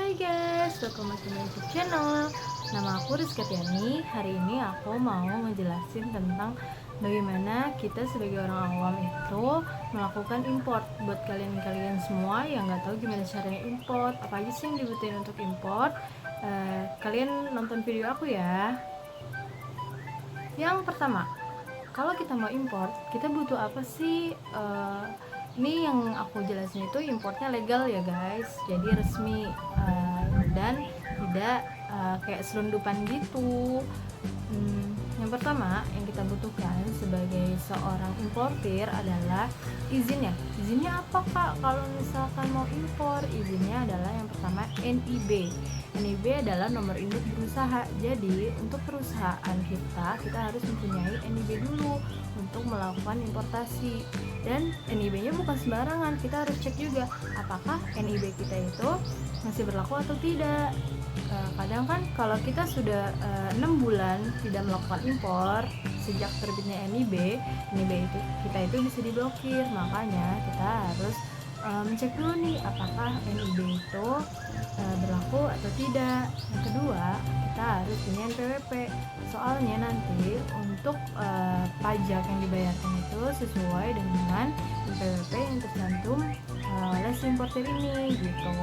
Hai guys, welcome back to my YouTube channel. Nama aku Rizky Tiani. Hari ini aku mau ngejelasin tentang bagaimana kita sebagai orang awam itu melakukan import. Buat kalian semua yang nggak tahu gimana caranya import, apa aja sih yang dibutuhin untuk import, kalian nonton video aku ya. Yang pertama, kalau kita mau import, kita butuh apa sih? Ini yang aku jelasin itu importnya legal ya guys, jadi resmi dan tidak kayak selundupan gitu. Yang pertama yang kita butuhkan sebagai seorang importir adalah izinnya. Izinnya apa kak? Kalau misalkan mau impor, izinnya adalah yang pertama NIB. NIB adalah nomor induk berusaha. Jadi untuk perusahaan kita harus mempunyai NIB dulu untuk melakukan importasi. Dan NIB-nya bukan sembarangan, kita harus cek juga apakah NIB kita itu masih berlaku atau tidak. Kadang kan kalau kita sudah 6 bulan tidak melakukan impor sejak terbitnya NIB itu kita itu bisa diblokir. Makanya kita harus mencek dulu nih apakah NIB itu berlaku atau tidak. Yang kedua, kita harus punya NPWP. Soalnya nanti untuk pajak yang dibayarkan itu sesuai dengan NPWP yang tercantum oleh si importer ini gitu.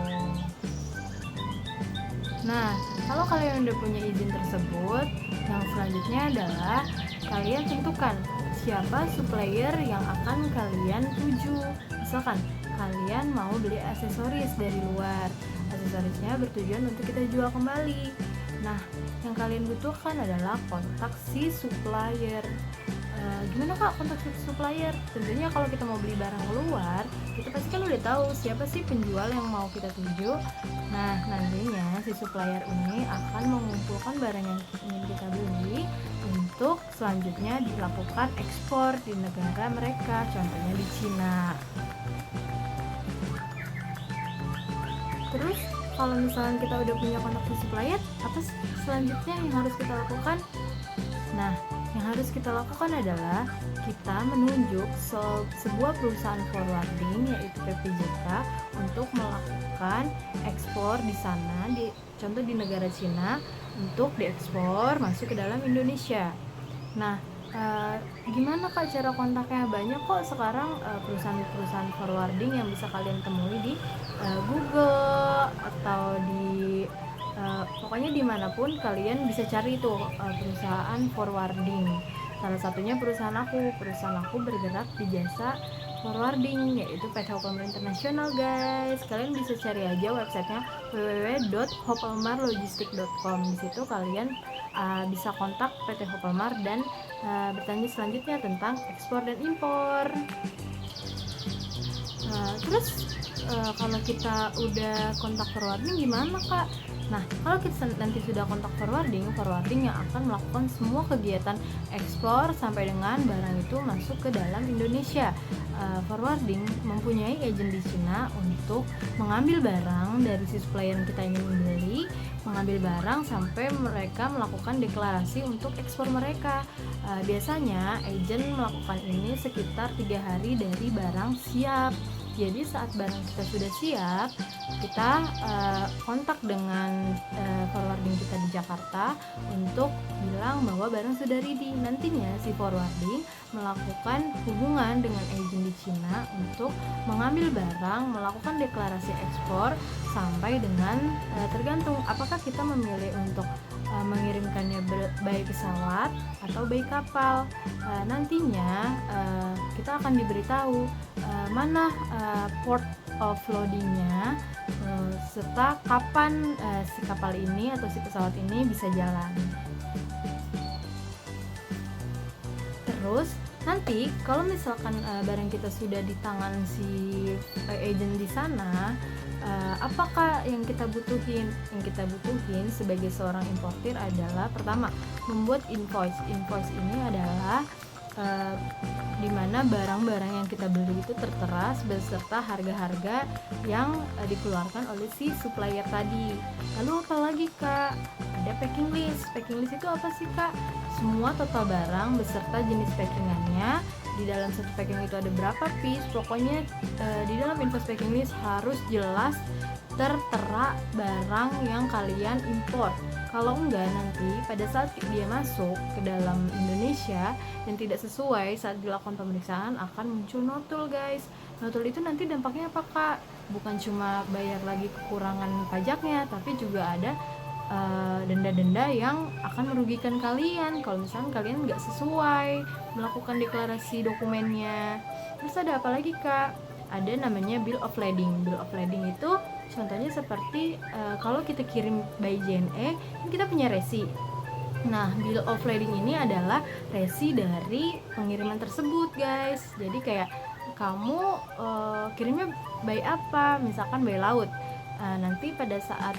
Nah, kalau kalian udah punya izin tersebut, yang selanjutnya adalah kalian tentukan siapa supplier yang akan kalian tuju. Misalkan kalian mau beli aksesoris dari luar, aksesorisnya bertujuan untuk kita jual kembali. Nah, yang kalian butuhkan adalah kontak si supplier. Gimana kak kontak si supplier? Tentunya kalau kita mau beli barang keluar, kita pasti kan udah tahu siapa sih penjual yang mau kita tuju. Nah, nantinya si supplier ini akan mengumpulkan barang yang ingin kita beli untuk selanjutnya dilakukan ekspor di negara mereka, contohnya di Cina. Terus kalau misalnya kita udah punya kontak si supplier, apa selanjutnya yang harus kita lakukan? Nah, yang harus kita lakukan adalah kita menunjuk sebuah perusahaan forwarding yaitu PPJK untuk melakukan ekspor di sana, contoh di negara Cina, untuk diekspor masuk ke dalam Indonesia. Nah, gimana kak cara kontaknya? Banyak kok sekarang perusahaan-perusahaan forwarding yang bisa kalian temui di Google atau di pokoknya dimanapun kalian bisa cari itu perusahaan forwarding. Salah satunya perusahaan aku bergerak di jasa forwarding yaitu PT Hopelmar International guys. Kalian bisa cari aja websitenya www.hopelmarlogistik.com. Di situ kalian bisa kontak PT Hopelmar dan bertanya selanjutnya tentang ekspor dan impor. Terus kalau kita udah kontak forwarding gimana kak? Nah, kalau kita nanti sudah kontak forwarding yang akan melakukan semua kegiatan ekspor sampai dengan barang itu masuk ke dalam Indonesia. Forwarding mempunyai agen di Cina untuk mengambil barang dari si supplier yang kita ingin beli, mengambil barang sampai mereka melakukan deklarasi untuk ekspor mereka. Biasanya agen melakukan ini sekitar 3 hari dari barang siap. Jadi saat barang kita sudah siap, kita kontak dengan forwarding kita di Jakarta untuk bilang bahwa barang sudah ready. Nantinya si forwarding melakukan hubungan dengan agen di Cina untuk mengambil barang, melakukan deklarasi ekspor sampai dengan tergantung apakah kita memilih untuk mengirimkannya by pesawat atau by kapal. Nantinya kita akan diberitahu mana port of loadingnya serta kapan si kapal ini atau si pesawat ini bisa jalan. Terus nanti kalau misalkan barang kita sudah di tangan si agent di sana, apakah yang kita butuhin? Yang kita butuhin sebagai seorang importir adalah pertama membuat invoice. Invoice ini adalah dimana barang-barang yang kita beli itu tertera beserta harga-harga yang dikeluarkan oleh si supplier tadi. Lalu apa lagi kak? Ada packing list. Packing list itu apa sih kak? Semua total barang beserta jenis packingannya di dalam satu packing itu ada berapa piece. Pokoknya di dalam invoice packing list harus jelas tertera barang yang kalian import. Kalau enggak, nanti pada saat dia masuk ke dalam Indonesia dan tidak sesuai saat dilakukan pemeriksaan, akan muncul notul, guys. Notul itu nanti dampaknya apa, Kak? Bukan cuma bayar lagi kekurangan pajaknya, tapi juga ada denda-denda yang akan merugikan kalian kalau misalnya kalian nggak sesuai melakukan deklarasi dokumennya. Terus ada apa lagi, Kak? Ada namanya bill of lading. Bill of lading itu contohnya seperti kalau kita kirim by JNE, kita punya resi. Nah, bill of lading ini adalah resi dari pengiriman tersebut, guys. Jadi kayak kamu kirimnya by apa? Misalkan by laut. Nanti pada saat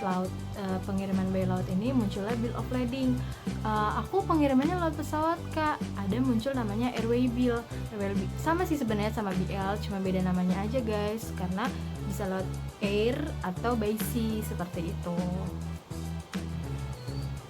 pengiriman by laut ini munculnya bill of lading. Aku pengirimannya lewat pesawat, Kak. Ada muncul namanya airway bill. Sama sih sebenarnya sama BL, cuma beda namanya aja, guys. Karena bisa lewat air atau by sea seperti itu.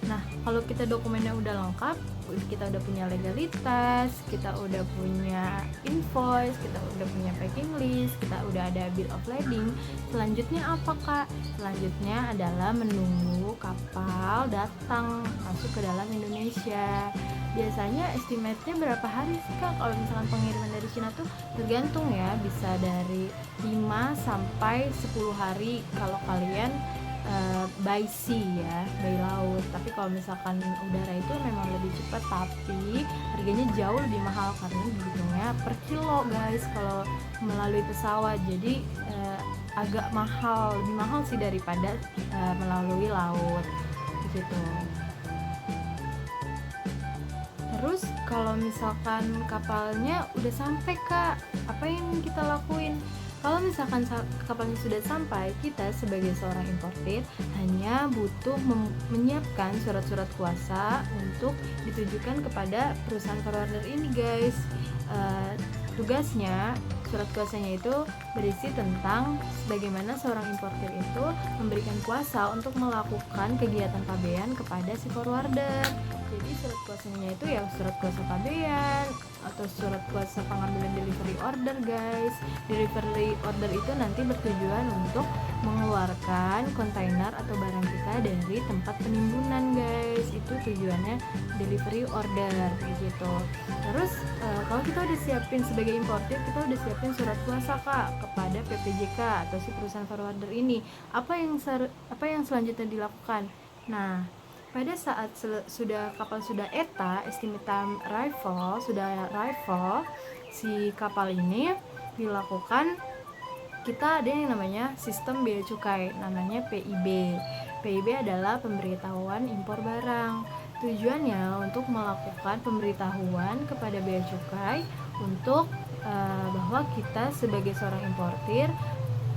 Nah, kalau kita dokumennya udah lengkap, kita udah punya legalitas, kita udah punya invoice, kita udah punya packing list, kita udah ada bill of lading. Selanjutnya apa, Kak? Selanjutnya adalah menunggu kapal datang masuk ke dalam Indonesia. Biasanya estimate-nya berapa hari sih, Kak? Kalau misalkan pengiriman dari Cina tuh tergantung ya, bisa dari 5 sampai 10 hari kalau kalian by sea ya, by laut. Tapi kalau misalkan udara itu memang lebih cepat, tapi harganya jauh lebih mahal karena dihitungnya per kilo, guys, kalau melalui pesawat. Jadi agak mahal, lebih mahal sih daripada melalui laut gitu. Terus kalau misalkan kapalnya udah sampai, Kak, apa yang kita lakuin? Kalau misalkan kapalnya sudah sampai, kita sebagai seorang importir hanya butuh menyiapkan surat-surat kuasa untuk ditujukan kepada perusahaan forwarder ini, guys. Tugasnya, surat kuasanya itu berisi tentang bagaimana seorang importir itu memberikan kuasa untuk melakukan kegiatan pabean kepada si forwarder. Jadi surat kuasanya itu ya surat kuasa pabean atau surat kuasa pengambilan delivery order, guys. Delivery order itu nanti bertujuan untuk mengeluarkan kontainer atau barang kita dari tempat penimbunan, guys. Itu tujuannya delivery order gitu. Terus kalau kita udah siapin sebagai importir, kita udah siapin surat kuasa, Kak, kepada PPJK atau si perusahaan forwarder ini. Apa yang selanjutnya dilakukan? Nah, pada saat kapal sudah ETA, estimate time arrival, si kapal ini dilakukan, kita ada yang namanya sistem bea cukai, namanya PIB. PIB adalah pemberitahuan impor barang. Tujuannya untuk melakukan pemberitahuan kepada bea cukai untuk bahwa kita sebagai seorang importir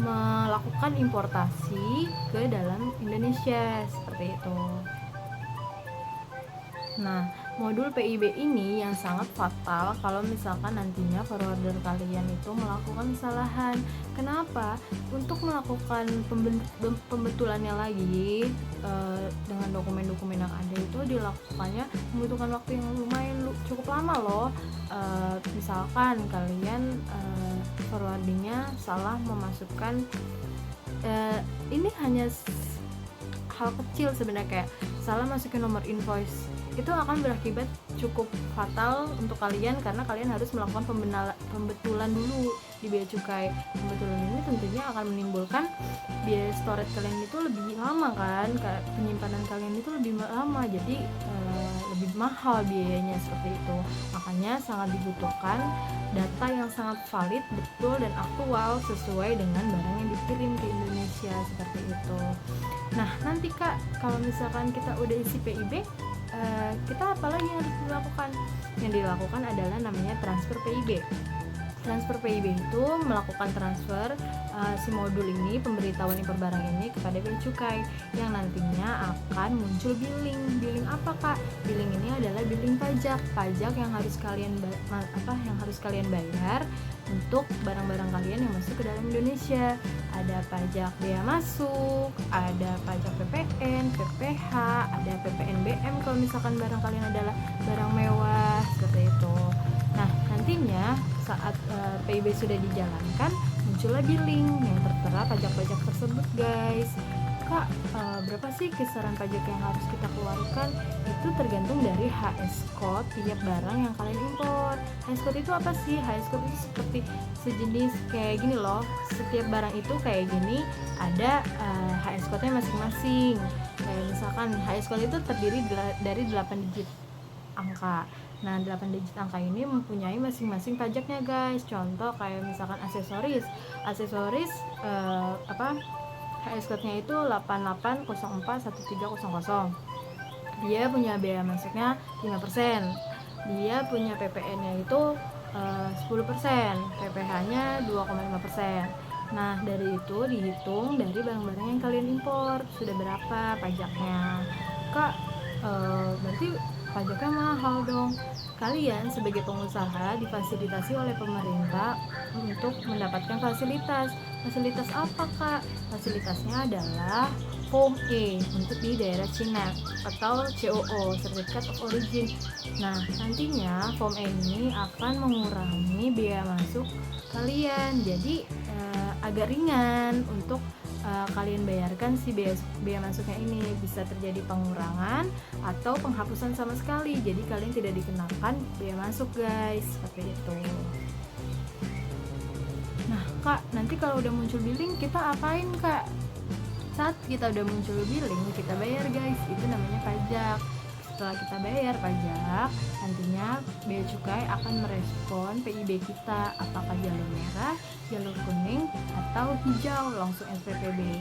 melakukan importasi ke dalam Indonesia, seperti itu. Nah, modul PIB ini yang sangat fatal kalau misalkan nantinya forwarder kalian itu melakukan kesalahan. Kenapa? Untuk melakukan pembetulannya lagi dengan dokumen-dokumen yang ada itu dilakukannya membutuhkan waktu yang lumayan cukup lama loh. Misalkan kalian forwardingnya salah memasukkan, ini hanya hal kecil sebenarnya, kayak salah masukin nomor invoice, itu akan berakibat cukup fatal untuk kalian karena kalian harus melakukan pembetulan dulu di bea cukai. Pembetulan ini tentunya akan menimbulkan biaya storage kalian itu lebih lama kan, penyimpanan kalian itu lebih lama, jadi lebih mahal biayanya, seperti itu. Makanya sangat dibutuhkan data yang sangat valid, betul, dan aktual sesuai dengan barang yang dikirim ke Indonesia, seperti itu. Nah, nanti, Kak, kalau misalkan kita udah isi PIB, kita apalagi yang harus dilakukan? Yang dilakukan adalah namanya transfer PIB. Transfer PIB itu melakukan transfer si modul ini, pemberitahuan impor barang ini kepada bea cukai, yang nantinya akan muncul billing. Billing apa, Kak? Billing ini adalah billing pajak yang harus kalian bayar untuk barang-barang kalian yang masuk ke dalam Indonesia. Ada pajak bea masuk, ada pajak PPN, PPH, ada PPNBM kalau misalkan barang kalian adalah barang mewah, seperti itu. Nah, nanti nantinya saat PIB sudah dijalankan, muncullah billing yang tertera pajak-pajak tersebut guys. Kak, berapa sih kisaran pajak yang harus kita keluarkan? Itu tergantung dari HS code tiap barang yang kalian impor. HS code itu apa sih? HS code itu seperti sejenis kayak gini loh. Setiap barang itu kayak gini ada HS code-nya masing-masing. Kayak misalkan HS code itu terdiri dari 8 digit angka. Nah, 8 digit angka ini mempunyai masing-masing pajaknya guys. Contoh kayak misalkan aksesoris HS code-nya itu 88041300. Dia punya biaya masuknya 5%. Dia punya PPN-nya itu 10%, PPh-nya 2,5%. Nah, dari itu dihitung dari barang-barang yang kalian impor, sudah berapa pajaknya. Kak, berarti pajaknya mahal dong. Kalian sebagai pengusaha difasilitasi oleh pemerintah untuk mendapatkan fasilitas. Fasilitas apa kak? Fasilitasnya adalah Form E untuk di daerah Cina atau COO, Certificate of Origin. Nah, nantinya Form E ini akan mengurangi biaya masuk kalian. Jadi agak ringan untuk kalian bayarkan si biaya masuknya ini. Bisa terjadi pengurangan atau penghapusan sama sekali, jadi kalian tidak dikenakan biaya masuk guys, seperti itu. Nah kak, nanti kalau udah muncul billing kita apain kak? Saat kita udah muncul billing, kita bayar guys, itu namanya pajak. Setelah kita bayar pajak, nantinya bea cukai akan merespon PIB kita, apakah jalur merah, jalur kuning, atau hijau, langsung SPPB.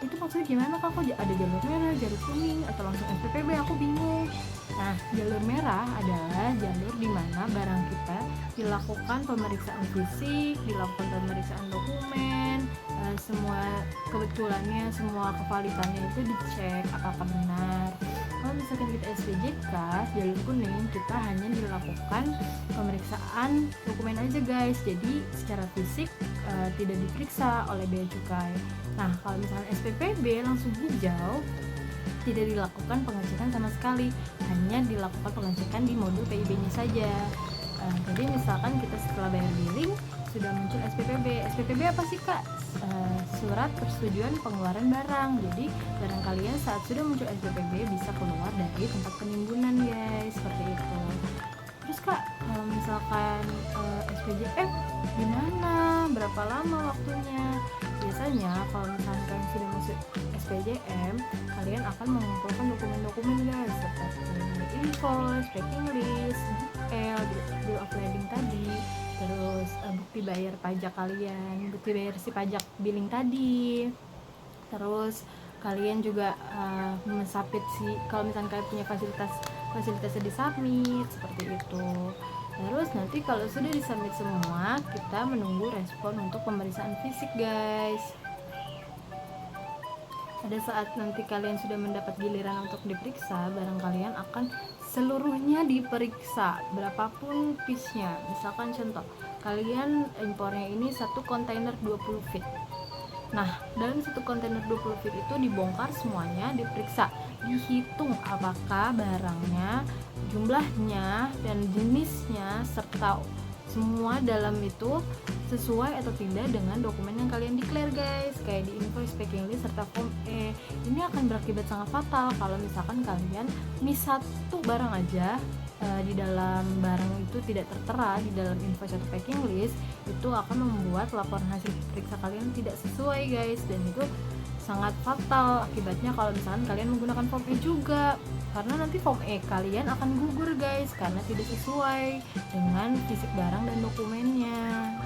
Itu maksudnya gimana kak? Kok ada jalur merah, jalur kuning, atau langsung SPPB? Aku bingung. Nah, jalur merah adalah jalur di mana barang kita dilakukan pemeriksaan fisik, dilakukan pemeriksaan dokumen, semua kebetulannya, semua kevalitannya itu dicek apakah benar. Kalau misalkan kita SPJK, jalur kuning, kita hanya dilakukan pemeriksaan dokumen aja guys, jadi secara fisik tidak diperiksa oleh bea cukai. Nah, kalau misalkan SPPB langsung hijau, tidak dilakukan pengecekan sama sekali, hanya dilakukan pengecekan di modul PIB-nya saja. Jadi misalkan kita setelah bayar billing sudah muncul SPPB. SPPB apa sih kak? Surat persetujuan pengeluaran barang. Jadi barang kalian saat sudah muncul SPPB bisa keluar dari tempat penimbunan guys, seperti itu. Terus kak, kalau misalkan SPJM gimana? Berapa lama waktunya? Biasanya kalau misalkan kalian sudah masuk SPJM, kalian akan mengumpulkan dokumen-dokumen guys, seperti invoice, packing list, bill of lading tadi, terus bukti bayar pajak kalian, bukti bayar si pajak billing tadi. Terus kalian juga mensubmit kalau misalkan kalian punya fasilitasnya disubmit, seperti itu. Terus nanti kalau sudah disubmit semua, kita menunggu respon untuk pemeriksaan fisik guys. Pada saat nanti kalian sudah mendapat giliran untuk diperiksa, barang kalian akan seluruhnya diperiksa, berapapun piece-nya. Misalkan contoh, kalian impornya ini satu kontainer 20 feet. Nah, dalam satu kontainer 20 feet itu dibongkar semuanya, diperiksa, dihitung apakah barangnya, jumlahnya, dan jenisnya, serta semua dalam itu sesuai atau tidak dengan dokumen yang kalian declare guys, kayak di invoice, packing list, serta form E. Ini akan berakibat sangat fatal kalau misalkan kalian miss satu barang aja di dalam barang itu tidak tertera di dalam invoice atau packing list, itu akan membuat laporan hasil periksa kalian tidak sesuai guys, dan itu sangat fatal akibatnya kalau misalkan kalian menggunakan form E juga, karena nanti form E kalian akan gugur guys karena tidak sesuai dengan fisik barang dan dokumennya.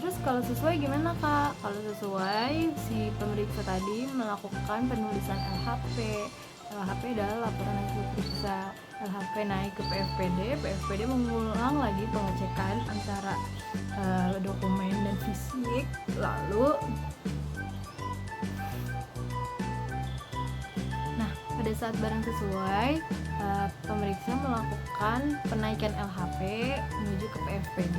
Terus kalau sesuai gimana kak? Kalau sesuai, si pemeriksa tadi melakukan penulisan LHP. LHP adalah laporan hasil periksa. LHP naik ke PFPD, PFPD mengulang lagi pengecekan antara dokumen dan fisik. Lalu pada saat barang sesuai, pemeriksa melakukan penaikan LHP menuju ke PFPD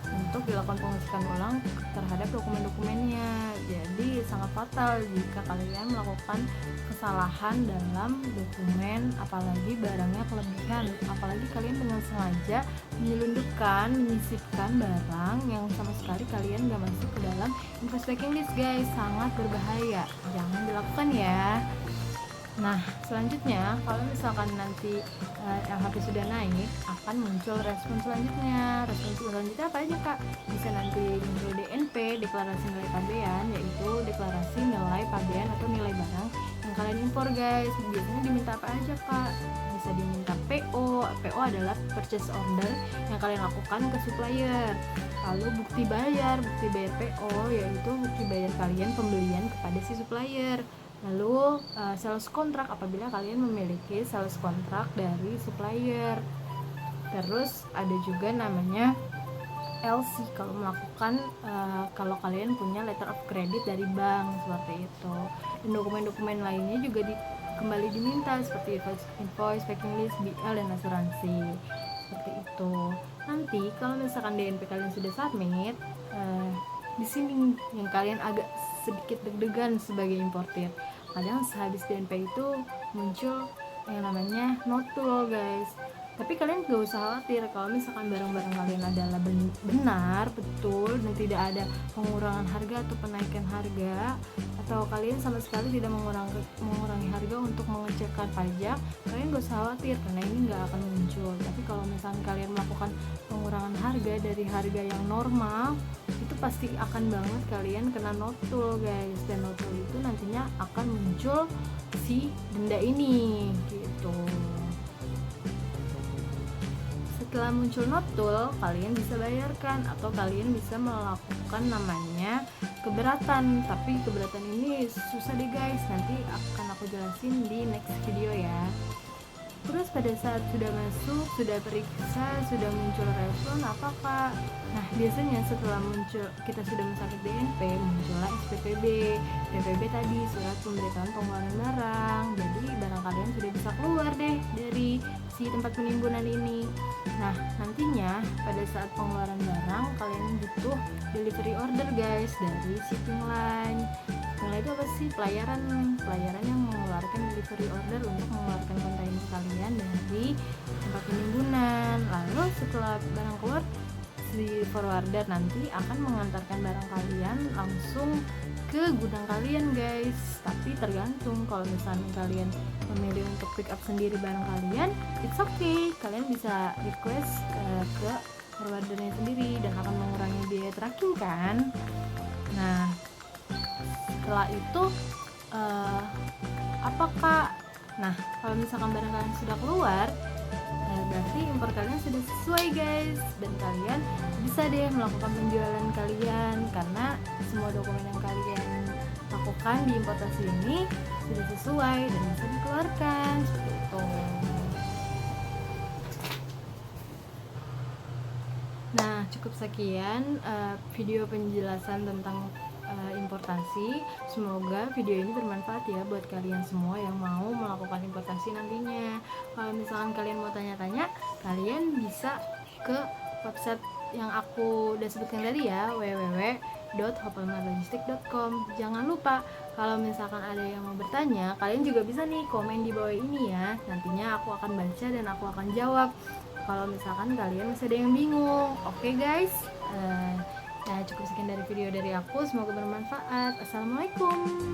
untuk dilakukan pengecekan ulang terhadap dokumen-dokumennya. Jadi sangat fatal jika kalian melakukan kesalahan dalam dokumen, apalagi barangnya kelebihan, apalagi kalian dengan sengaja menyelundupkan, menyisipkan barang yang sama sekali kalian gak masuk ke dalam invoice packing list guys, sangat berbahaya, jangan dilakukan ya. Nah, selanjutnya kalau misalkan nanti LHP sudah naik, akan muncul respon selanjutnya. Respon selanjutnya apa aja kak? Bisa nanti muncul DNP, deklarasi nilai pabean, yaitu deklarasi nilai pabean atau nilai barang yang kalian impor guys. Biasanya diminta apa aja kak? Bisa diminta PO. PO adalah purchase order yang kalian lakukan ke supplier. Lalu bukti bayar PO yaitu bukti bayar kalian pembelian kepada si supplier. Lalu sales kontrak apabila kalian memiliki sales kontrak dari supplier. Terus ada juga namanya LC kalau melakukan kalau kalian punya letter of credit dari bank seperti itu. Dan dokumen-dokumen lainnya juga kembali diminta seperti invoice, packing list, BL dan asuransi. Seperti itu. Nanti kalau misalkan DNP kalian sudah submit, di sini yang kalian agak sedikit deg-degan sebagai importir. Kadang sehabis DNP itu muncul yang namanya notul guys. Tapi kalian gak usah khawatir kalau misalkan barang-barang kalian adalah benar, betul, dan tidak ada pengurangan harga atau penaikan harga, atau kalian sama sekali tidak mengurangi harga untuk mengecekkan pajak, kalian gak usah khawatir karena ini gak akan muncul. Tapi kalau misalkan kalian melakukan pengurangan harga dari harga yang normal, itu pasti akan banget kalian kena notul guys, dan notul itu nantinya akan muncul si denda ini gitu. Setelah muncul notul, kalian bisa bayarkan atau kalian bisa melakukan namanya keberatan. Tapi keberatan ini susah deh guys, nanti akan aku jelasin di next video ya. Terus pada saat sudah masuk, sudah periksa, sudah muncul respon apa kak? Nah biasanya setelah muncul kita sudah mensubmit DNP, muncullah SPPB. PPB tadi surat pemberitahuan pengeluaran barang. Jadi barang kalian sudah bisa keluar deh dari si tempat penimbunan ini. Nah nantinya pada saat pengeluaran barang kalian butuh delivery order guys dari shipping line. Nah itu apa sih? Pelayaran yang mengeluarkan delivery order untuk mengeluarkan kontainer kalian dari tempat penimbunan. Lalu setelah barang keluar, si forwarder nanti akan mengantarkan barang kalian langsung ke gudang kalian guys. Tapi tergantung, kalau misalnya kalian memilih untuk pick up sendiri barang kalian, it's okay, kalian bisa request ke forwardernya sendiri dan akan mengurangi biaya tracking kan. Nah setelah itu apa kak? Nah kalau misalkan barang kalian sudah keluar, berarti impor kalian sudah sesuai guys, dan kalian bisa deh melakukan penjualan kalian karena semua dokumen yang kalian lakukan di importasi ini sudah sesuai dan bisa dikeluarkan seperti itu. Nah cukup sekian video penjelasan tentang importasi. Semoga video ini bermanfaat ya buat kalian semua yang mau melakukan importasi nantinya. Kalau misalkan kalian mau tanya-tanya, kalian bisa ke website yang aku udah sebutkan tadi ya, www.hopelmarlogistik.com. Jangan lupa kalau misalkan ada yang mau bertanya, kalian juga bisa nih komen di bawah ini ya. Nantinya aku akan baca dan aku akan jawab kalau misalkan kalian masih ada yang bingung. Oke guys, nah cukup sekian dari video dari aku, semoga bermanfaat. Assalamualaikum.